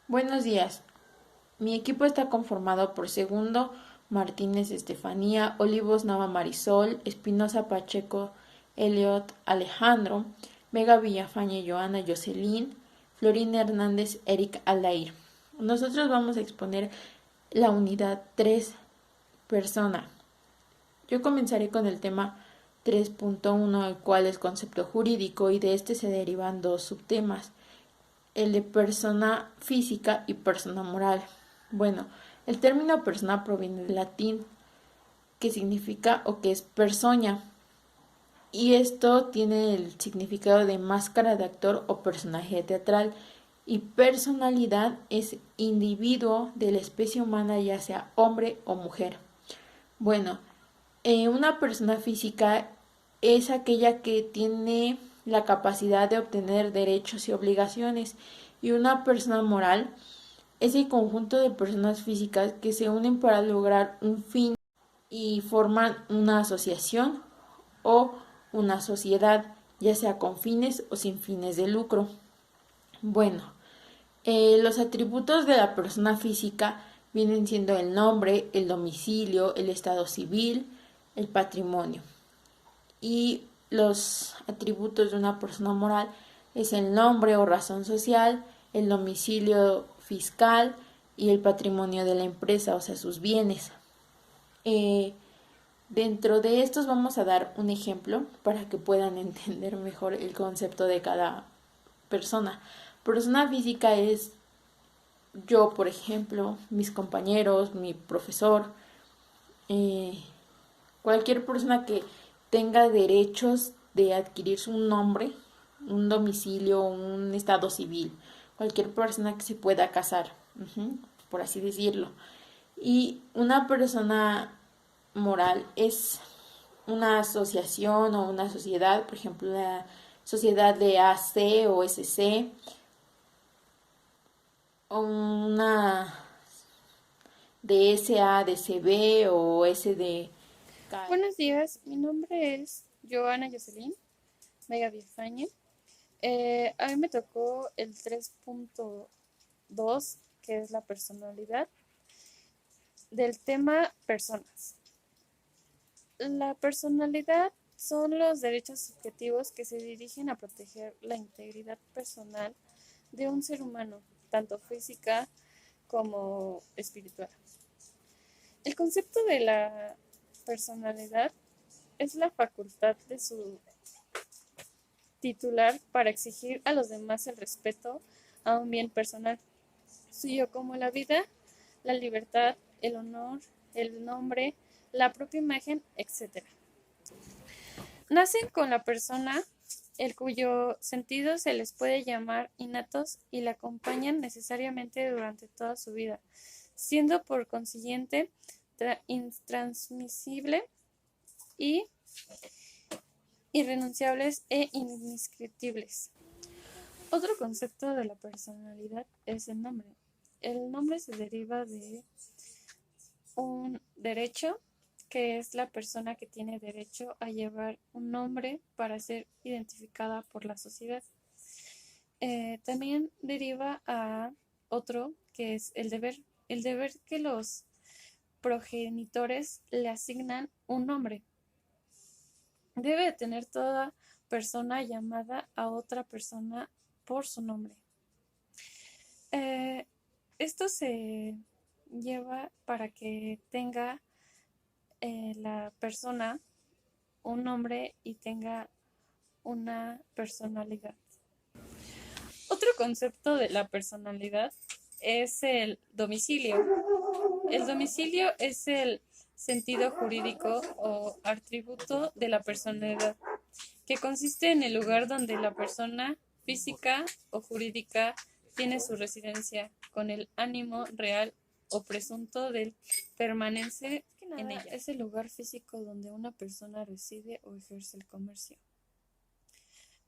Buenos días. Mi equipo está conformado por Segundo Martínez Estefanía, Olivos Nava Marisol, Espinosa Pacheco, Elliot Alejandro, Vega Villafañe Joana Jocelyn, Florina Hernández Eric Aldair. Nosotros vamos a exponer la unidad 3 persona. Yo comenzaré con el tema 3.1, el cual es concepto jurídico, y de este se derivan dos subtemas, el de persona física y persona moral. Bueno, el término persona proviene del latín, que significa o que es personia, y esto tiene el significado de máscara de actor o personaje teatral, y personalidad es individuo de la especie humana, ya sea hombre o mujer. Bueno, una persona física es aquella que tiene la capacidad de obtener derechos y obligaciones, y una persona moral es el conjunto de personas físicas que se unen para lograr un fin y forman una asociación o una sociedad, ya sea con fines o sin fines de lucro. Bueno, los atributos de la persona física vienen siendo el nombre, el domicilio, el estado civil, el patrimonio. Y los atributos de una persona moral es el nombre o razón social, el domicilio fiscal y el patrimonio de la empresa, o sea, sus bienes. Eh, Dentro de estos vamos a dar un ejemplo para que puedan entender mejor el concepto de cada persona. Persona física es yo, por ejemplo, mis compañeros, mi profesor, eh, cualquier persona que tenga derechos de adquirir su nombre, un domicilio, un estado civil, cualquier persona que se pueda casar, por así decirlo. Y una persona moral es una asociación o una sociedad, por ejemplo, la sociedad de AC o SC, o una de SA, de CB o SDK. Buenos días, mi nombre es Joana Jocelyn Vega Villafañe. A mí me tocó el 3.2, que es la personalidad, del tema personas. La personalidad son los derechos subjetivos que se dirigen a proteger la integridad personal de un ser humano, tanto física como espiritual. El concepto de la personalidad es la facultad de su titular para exigir a los demás el respeto a un bien personal, suyo como la vida, la libertad, el honor, el nombre, la propia imagen, etc. Nacen con la persona, el cuyo sentido se les puede llamar innatos y la acompañan necesariamente durante toda su vida, siendo por consiguiente intransmisible y irrenunciables e indescriptibles. Otro concepto de la personalidad es el nombre. El nombre se deriva de un derecho, que es la persona que tiene derecho a llevar un nombre para ser identificada por la sociedad. También deriva a otro, que es el deber que los progenitores le asignan un nombre. Debe de tener toda persona llamada a otra persona por su nombre. Eh, Esto se lleva para que tenga la persona un nombre y tenga una personalidad. Otro concepto de la personalidad es el domicilio. El domicilio es el sentido jurídico o atributo de la personalidad, que consiste en el lugar donde la persona física o jurídica tiene su residencia, con el ánimo real o presunto de permanecer en ella. Es el lugar físico donde una persona reside o ejerce el comercio.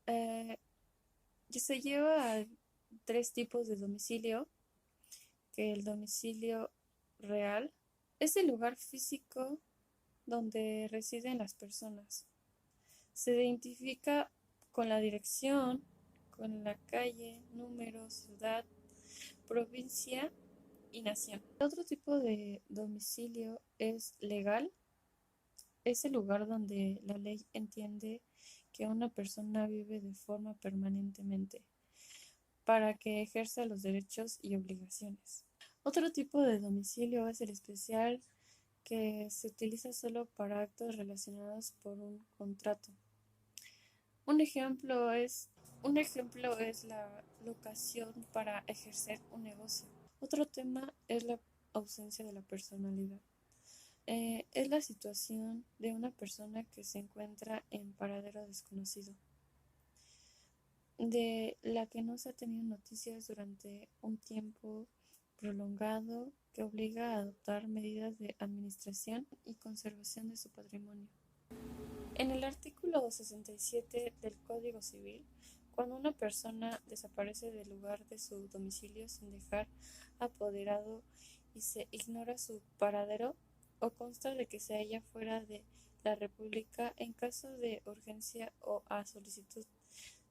Eh, Se lleva a tres tipos de domicilio, que el domicilio real es el lugar físico donde residen las personas. Se identifica con la dirección, con la calle, número, ciudad, provincia y nación. Otro tipo de domicilio es legal. Es el lugar donde la ley entiende que una persona vive de forma permanentemente para que ejerza los derechos y obligaciones. Otro tipo de domicilio es el especial, que se utiliza solo para actos relacionados por un contrato. Un ejemplo es la locación para ejercer un negocio. Otro tema es la ausencia de la personalidad. Es la situación de una persona que se encuentra en paradero desconocido, de la que no se ha tenido noticias durante un tiempo prolongado, que obliga a adoptar medidas de administración y conservación de su patrimonio. En el artículo 67 del Código Civil, cuando una persona desaparece del lugar de su domicilio sin dejar apoderado y se ignora su paradero, o consta de que se halla fuera de la República, en caso de urgencia o a solicitud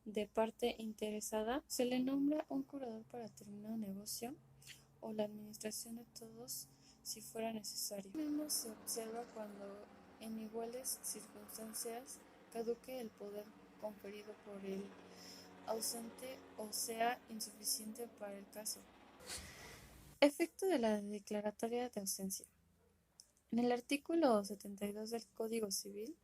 de parte interesada, se le nombra un curador para determinado negocio o la administración de todos si fuera necesario. Lo mismo se observa cuando en iguales circunstancias caduque el poder conferido por el ausente o sea insuficiente para el caso. Efecto de la declaratoria de ausencia. En el artículo 72 del Código Civil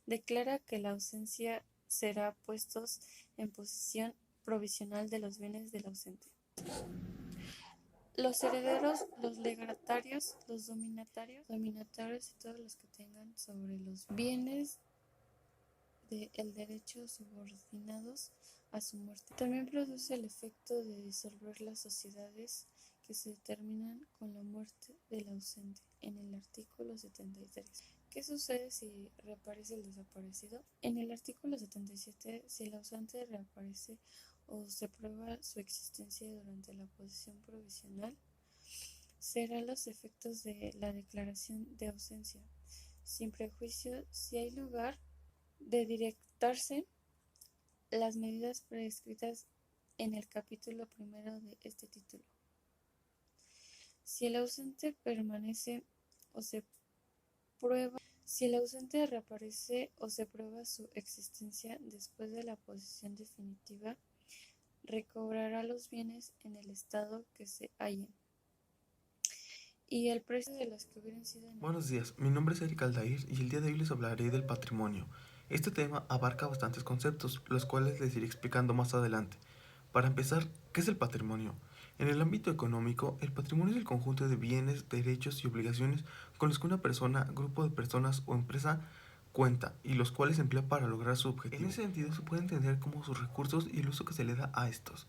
declara que la ausencia será puestos en posesión provisional de los bienes del ausente. Los herederos, los legatarios, los dominatarios y todos los que tengan sobre los bienes del derecho subordinados a su muerte. También produce el efecto de disolver las sociedades que se determinan con la muerte del ausente en el artículo 73. ¿Qué sucede si reaparece el desaparecido? En el artículo 77, si el ausente reaparece o se prueba su existencia durante la posesión provisional, serán los efectos de la declaración de ausencia, sin prejuicio si hay lugar de dictarse las medidas prescritas en el capítulo primero de este título. Si el ausente permanece o se prueba, si el ausente reaparece o se prueba su existencia después de la posesión definitiva, recobrará los bienes en el estado que se hallen y el precio de los que hubieran sido. Buenos días, mi nombre es Eric Aldair y el día de hoy les hablaré del patrimonio. Este tema abarca bastantes conceptos, los cuales les iré explicando más adelante. Para empezar, ¿qué es el patrimonio? En el ámbito económico, el patrimonio es el conjunto de bienes, derechos y obligaciones con los que una persona, grupo de personas o empresa cuenta y los cuales emplea para lograr su objetivo. En ese sentido, se puede entender como sus recursos y el uso que se le da a estos.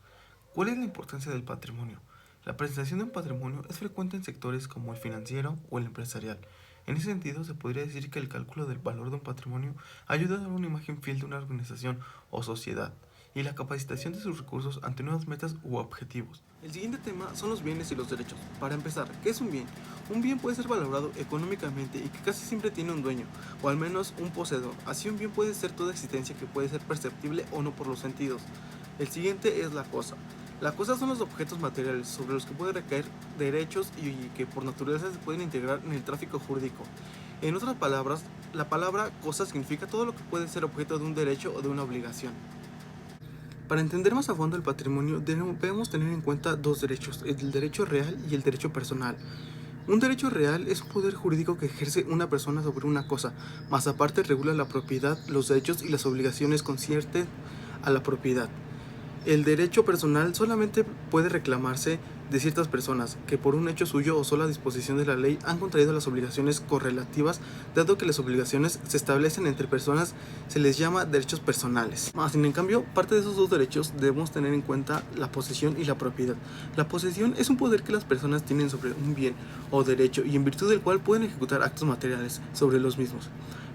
¿Cuál es la importancia del patrimonio? La presentación de un patrimonio es frecuente en sectores como el financiero o el empresarial. En ese sentido, se podría decir que el cálculo del valor de un patrimonio ayuda a dar una imagen fiel de una organización o sociedad y la capacitación de sus recursos ante nuevas metas u objetivos. El siguiente tema son los bienes y los derechos. Para empezar, ¿qué es un bien? Un bien puede ser valorado económicamente y que casi siempre tiene un dueño, o al menos un poseedor. Así un bien puede ser toda existencia que puede ser perceptible o no por los sentidos. El siguiente es la cosa. La cosa son los objetos materiales sobre los que pueden recaer derechos y que por naturaleza se pueden integrar en el tráfico jurídico. En otras palabras, la palabra cosa significa todo lo que puede ser objeto de un derecho o de una obligación. Para entender más a fondo el patrimonio debemos tener en cuenta dos derechos, el derecho real y el derecho personal. Un derecho real es un poder jurídico que ejerce una persona sobre una cosa, más aparte regula la propiedad, los derechos y las obligaciones concierten a la propiedad. El derecho personal solamente puede reclamarse de ciertas personas que por un hecho suyo o sola disposición de la ley han contraído las obligaciones correlativas, dado que las obligaciones se establecen entre personas, se les llama derechos personales. En cambio, parte de esos dos derechos debemos tener en cuenta la posesión y la propiedad. La posesión es un poder que las personas tienen sobre un bien o derecho y en virtud del cual pueden ejecutar actos materiales sobre los mismos.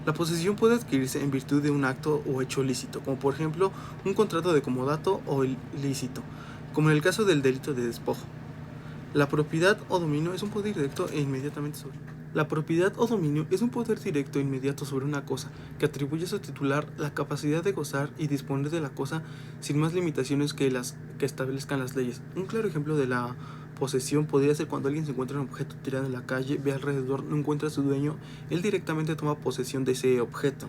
La posesión puede adquirirse en virtud de un acto o hecho lícito, como por ejemplo un contrato de comodato o ilícito, como en el caso del delito de despojo. La propiedad o dominio es un poder directo e inmediatamente sobre. La propiedad o dominio es un poder directo e inmediato sobre una cosa que atribuye a su titular la capacidad de gozar y disponer de la cosa sin más limitaciones que las que establezcan las leyes. Un claro ejemplo de la posesión podría ser cuando alguien se encuentra un objeto tirado en la calle, ve alrededor, no encuentra a su dueño, él directamente toma posesión de ese objeto.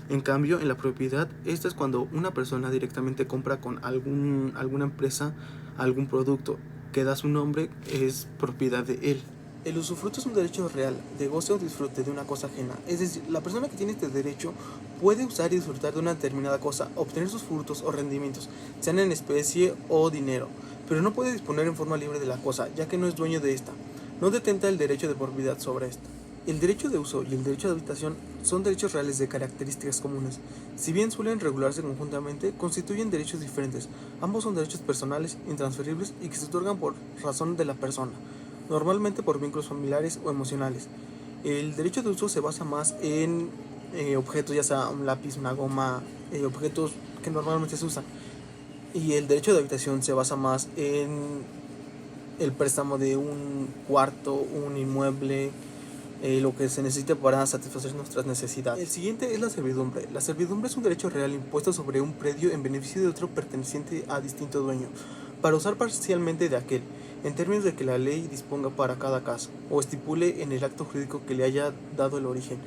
En cambio, en la propiedad, esta es cuando una persona directamente compra con alguna empresa algún producto que da su nombre, es propiedad de él. El usufructo es un derecho real de goce o disfrute de una cosa ajena. Es decir, la persona que tiene este derecho puede usar y disfrutar de una determinada cosa, obtener sus frutos o rendimientos, sean en especie o dinero, pero no puede disponer en forma libre de la cosa, ya que no es dueño de esta. No detenta el derecho de propiedad sobre esta. El derecho de uso y el derecho de habitación son derechos reales de características comunes. Si bien suelen regularse conjuntamente, constituyen derechos diferentes. Ambos son derechos personales, intransferibles y que se otorgan por razón de la persona, normalmente por vínculos familiares o emocionales. El derecho de uso se basa más en objetos, ya sea un lápiz, una goma, objetos que normalmente se usan. Y el derecho de habitación se basa más en el préstamo de un cuarto, un inmueble, lo que se necesita para satisfacer nuestras necesidades. El siguiente es la servidumbre. La servidumbre es un derecho real impuesto sobre un predio en beneficio de otro perteneciente a distinto dueño, para usar parcialmente de aquel, en términos de que la ley disponga para cada caso, o estipule en el acto jurídico que le haya dado el origen.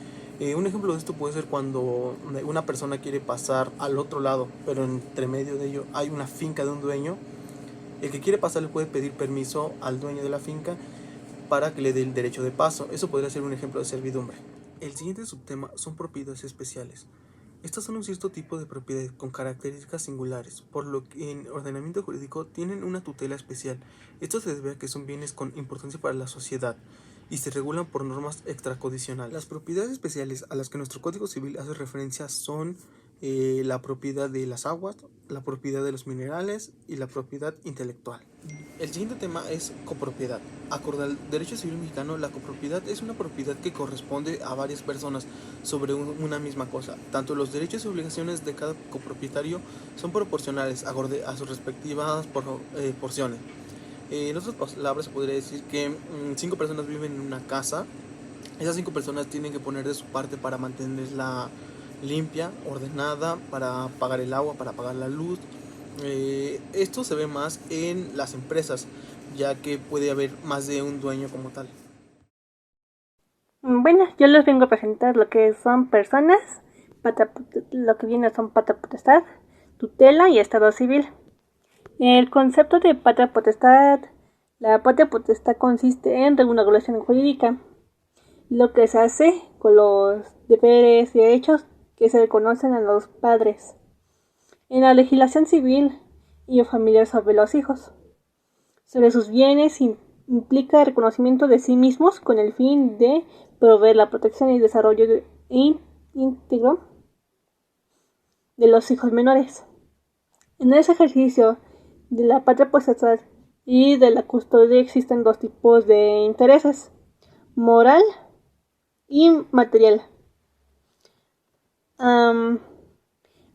Un ejemplo de esto puede ser cuando una persona quiere pasar al otro lado, pero entre medio de ello hay una finca de un dueño. El que quiere pasar le puede pedir permiso al dueño de la finca para que le dé el derecho de paso. Eso podría ser un ejemplo de servidumbre. El siguiente subtema son propiedades especiales. Estas son un cierto tipo de propiedades con características singulares, por lo que en ordenamiento jurídico tienen una tutela especial. Esto se debe a que son bienes con importancia para la sociedad y se regulan por normas extracodicionales. Las propiedades especiales a las que nuestro Código Civil hace referencia son la propiedad de las aguas, la propiedad de los minerales y la propiedad intelectual. El siguiente tema es copropiedad. Acorde al derecho civil mexicano, la copropiedad es una propiedad que corresponde a varias personas sobre una misma cosa. Tanto los derechos y obligaciones de cada copropietario son proporcionales acorde a sus respectivas porciones. En otras palabras, se podría decir que 5 personas viven en una casa. Esas 5 personas tienen que poner de su parte para mantenerla limpia, ordenada, para pagar el agua, para pagar la luz. Esto se ve más en las empresas, ya que puede haber más de un dueño como tal. Bueno, yo les vengo a presentar lo que son personas, lo que viene son patria potestad, tutela y estado civil. El concepto de patria potestad, la patria potestad consiste en una regulación jurídica, lo que se hace con los deberes y derechos que se reconocen a los padres. En la legislación civil y familiar sobre los hijos, sobre sus bienes implica el reconocimiento de sí mismos con el fin de proveer la protección y desarrollo íntegro de los hijos menores. En ese ejercicio de la patria potestad y de la custodia existen dos tipos de intereses: moral y material.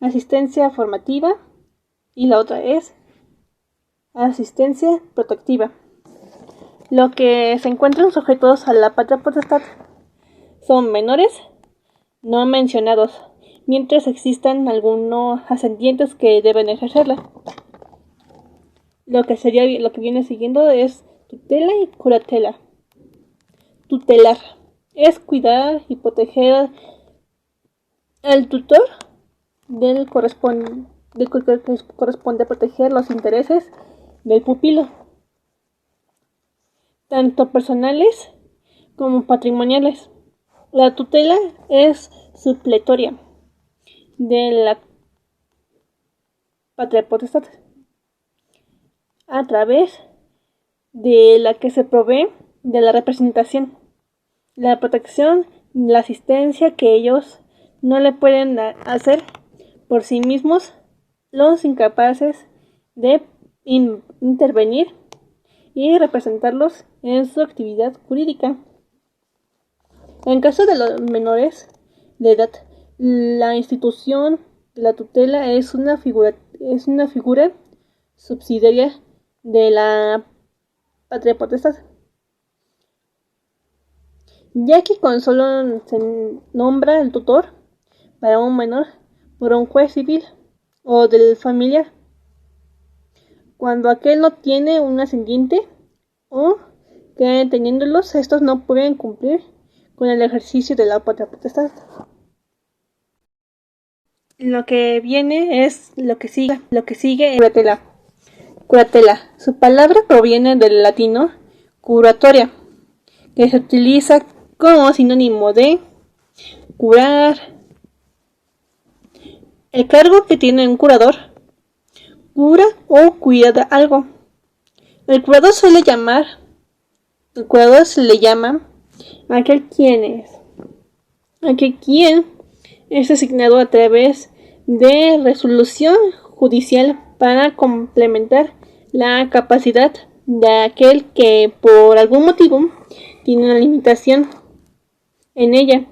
Asistencia formativa y la otra es asistencia protectiva. Lo que se encuentran sujetos a la patria potestad son menores no mencionados, mientras existan algunos ascendientes que deben ejercerla. Lo que viene siguiendo es tutela y curatela. Tutelar es cuidar y proteger al tutor que corresponde a proteger los intereses del pupilo, tanto personales como patrimoniales. La tutela es supletoria de la patria potestad, a través de la que se provee de la representación, la protección, la asistencia que ellos no le pueden hacer por sí mismos, los incapaces de intervenir y representarlos en su actividad jurídica. En caso de los menores de edad, la institución de la tutela es una figura subsidiaria de la patria potestad, ya que con solo se nombra el tutor para un menor por un juez civil o del familiar, cuando aquel no tiene un ascendiente o que teniéndolos estos no pueden cumplir con el ejercicio de la patria potestad. Lo que viene es lo que sigue curatela. Curatela. Su palabra proviene del latino curatoria, que se utiliza como sinónimo de curar. El cargo que tiene un curador cura o cuida de algo. El curador se le llama a aquel quien es designado a través de resolución judicial para complementar la capacidad de aquel que por algún motivo tiene una limitación en ella.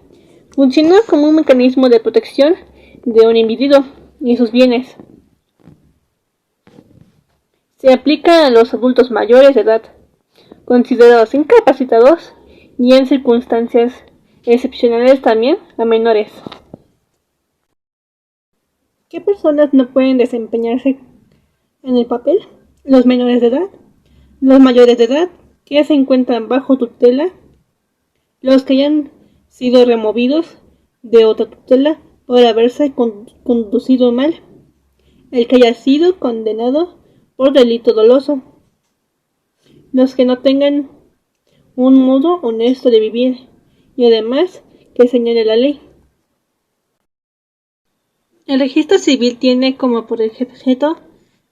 Funciona como un mecanismo de protección de un individuo y sus bienes. Se aplica a los adultos mayores de edad, considerados incapacitados, y en circunstancias excepcionales también a menores. ¿Qué personas no pueden desempeñarse en el papel? Los menores de edad, los mayores de edad que se encuentran bajo tutela, los que hayan sido removidos de otra tutela por haberse conducido mal, el que haya sido condenado por delito doloso, los que no tengan un modo honesto de vivir y además que señale la ley. El registro civil tiene como por objeto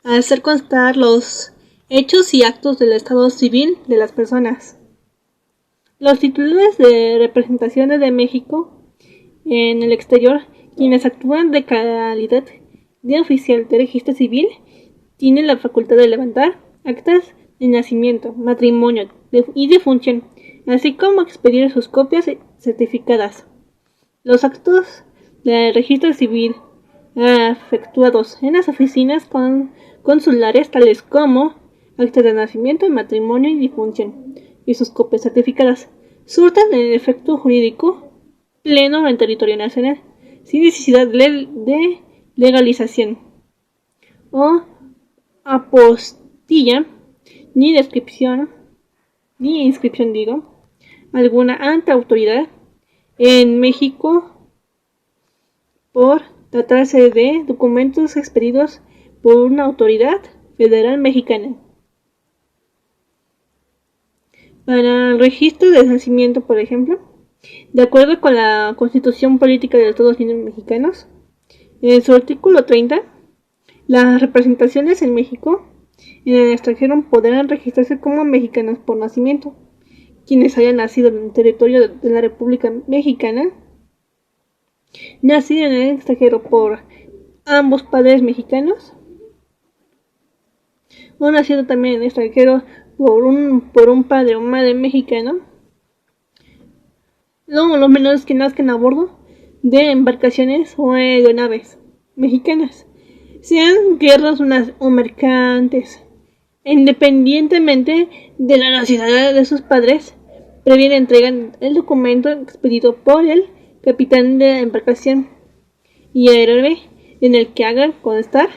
hacer constar los hechos y actos del estado civil de las personas. Los titulares de representaciones de México en el exterior, quienes actúan de calidad de oficial de registro civil, tienen la facultad de levantar actas de nacimiento, matrimonio y defunción, así como expedir sus copias certificadas. Los actos del registro civil efectuados en las oficinas consulares, tales como actas de nacimiento, matrimonio y defunción, y sus copias certificadas, surten el efecto jurídico pleno en territorio nacional, sin necesidad de legalización o apostilla, ni inscripción alguna ante autoridad en México, por tratarse de documentos expedidos por una autoridad federal mexicana. Para el registro de nacimiento, por ejemplo, de acuerdo con la Constitución Política de los Estados Unidos Mexicanos, en su artículo 30, las representaciones en México y en el extranjero podrán registrarse como mexicanos por nacimiento, quienes hayan nacido en el territorio de la República Mexicana, nacido en el extranjero por ambos padres mexicanos, o nacido también en el extranjero por un padre o madre mexicano, los menores que nazcan a bordo de embarcaciones o aeronaves mexicanas, sean guerras o mercantes, independientemente de la nacionalidad de sus padres, previa entrega el documento expedido por el capitán de la embarcación y aeronave en el que haga constar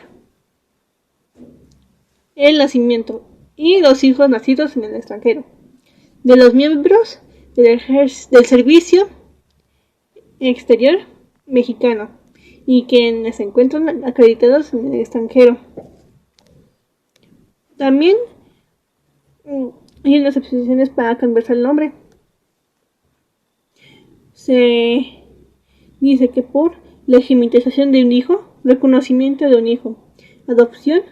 el nacimiento y los hijos nacidos en el extranjero de los miembros del servicio exterior mexicano y quienes se encuentran acreditados en el extranjero. También hay unas excepciones para cambiarse el nombre. Se dice que por legitimización de un hijo, reconocimiento de un hijo, adopción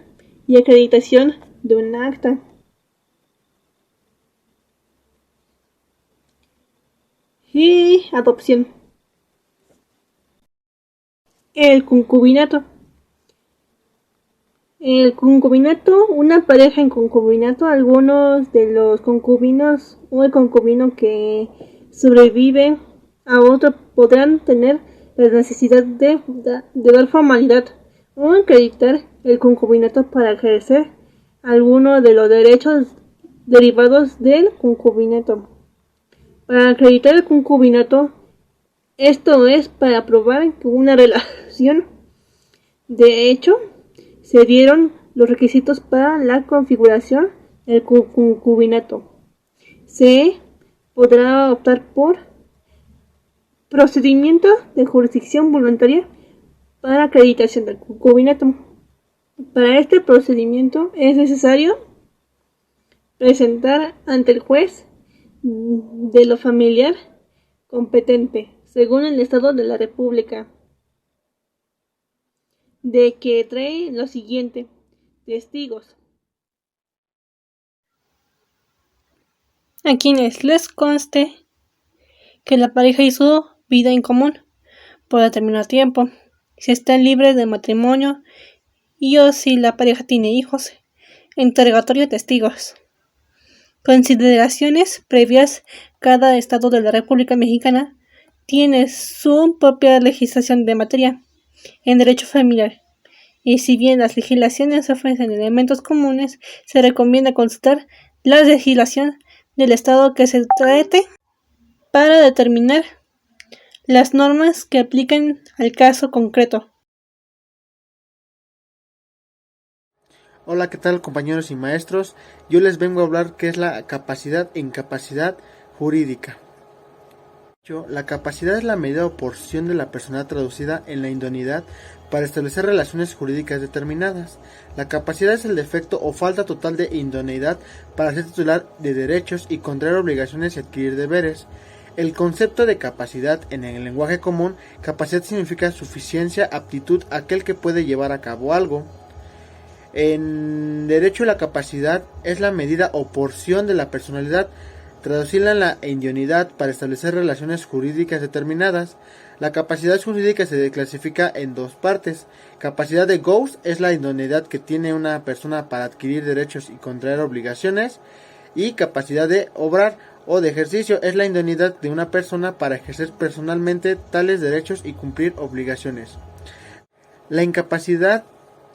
y acreditación de un acta. Y adopción. El concubinato. El concubinato, una pareja en concubinato, algunos de los concubinos o el concubino que sobrevive a otro podrán tener la necesidad de dar formalidad o acreditar el concubinato para ejercer alguno de los derechos derivados del concubinato. Para acreditar el concubinato, esto es para probar que hubo una relación de hecho, se dieron los requisitos para la configuración del concubinato. Se podrá optar por procedimiento de jurisdicción voluntaria para acreditación del concubinato. Para este procedimiento es necesario presentar ante el juez de lo familiar competente, según el Estado de la República, de que trae lo siguiente: testigos, a quienes les conste que la pareja hizo vida en común por determinado tiempo, si están libres de matrimonio y o si la pareja tiene hijos. Interrogatorio de testigos. Consideraciones previas. Cada estado de la República Mexicana tiene su propia legislación de materia en derecho familiar, y si bien las legislaciones ofrecen elementos comunes, se recomienda consultar la legislación del estado que se trate para determinar las normas que apliquen al caso concreto. Hola, ¿qué tal, compañeros y maestros? Yo les vengo a hablar qué es la capacidad e incapacidad jurídica. La capacidad es la medida o porción de la persona traducida en la idoneidad para establecer relaciones jurídicas determinadas. La capacidad es el defecto o falta total de idoneidad para ser titular de derechos y contraer obligaciones y adquirir deberes. El concepto de capacidad en el lenguaje común, capacidad significa suficiencia, aptitud, aquel que puede llevar a cabo algo. En derecho, la capacidad es la medida o porción de la personalidad traducirla en la idoneidad para establecer relaciones jurídicas determinadas. La capacidad jurídica se clasifica en dos partes. Capacidad de goce es la idoneidad que tiene una persona para adquirir derechos y contraer obligaciones, y capacidad de obrar o de ejercicio es la idoneidad de una persona para ejercer personalmente tales derechos y cumplir obligaciones. La incapacidad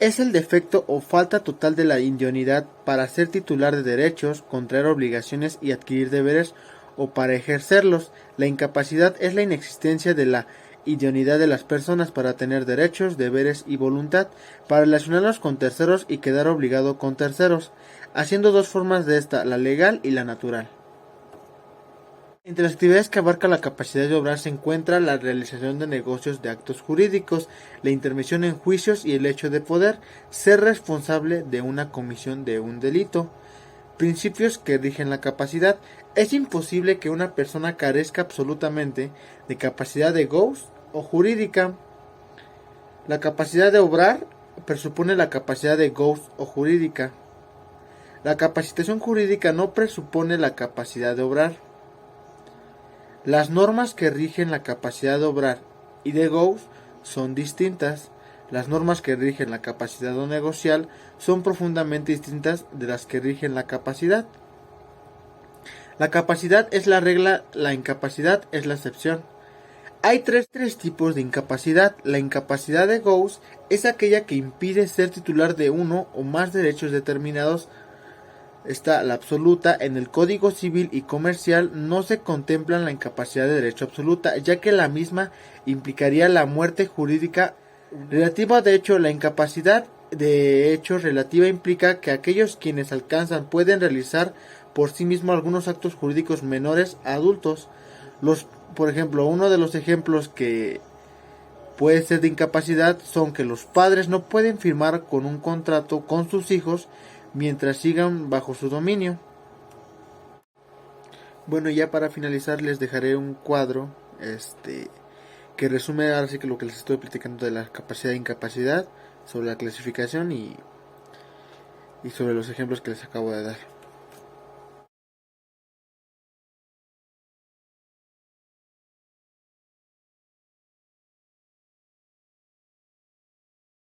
es el defecto o falta total de la idoneidad para ser titular de derechos, contraer obligaciones y adquirir deberes o para ejercerlos. La incapacidad es la inexistencia de la idoneidad de las personas para tener derechos, deberes y voluntad, para relacionarlos con terceros y quedar obligado con terceros, haciendo dos formas de esta, la legal y la natural. Entre las actividades que abarca la capacidad de obrar se encuentra la realización de negocios de actos jurídicos, la intervención en juicios y el hecho de poder ser responsable de una comisión de un delito. Principios que rigen la capacidad. Es imposible que una persona carezca absolutamente de capacidad de goce o jurídica. La capacidad de obrar presupone la capacidad de goce o jurídica. La capacitación jurídica no presupone la capacidad de obrar. Las normas que rigen la capacidad de obrar y de goce son distintas. Las normas que rigen la capacidad de negociar son profundamente distintas de las que rigen la capacidad. La capacidad es la regla, la incapacidad es la excepción. Hay tres tipos de incapacidad. La incapacidad de goce es aquella que impide ser titular de uno o más derechos determinados. Está la absoluta. En el Código Civil y Comercial no se contempla la incapacidad de derecho absoluta, ya que la misma implicaría la muerte jurídica relativa. De hecho, la incapacidad de hecho relativa implica que aquellos quienes alcanzan pueden realizar por sí mismos algunos actos jurídicos menores a adultos. Por ejemplo, uno de los ejemplos que puede ser de incapacidad son que los padres no pueden firmar con un contrato con sus hijos mientras sigan bajo su dominio. Bueno, ya para finalizar les dejaré un cuadro que resume ahora sí que lo que les estoy platicando de la capacidad e incapacidad, sobre la clasificación y sobre los ejemplos que les acabo de dar.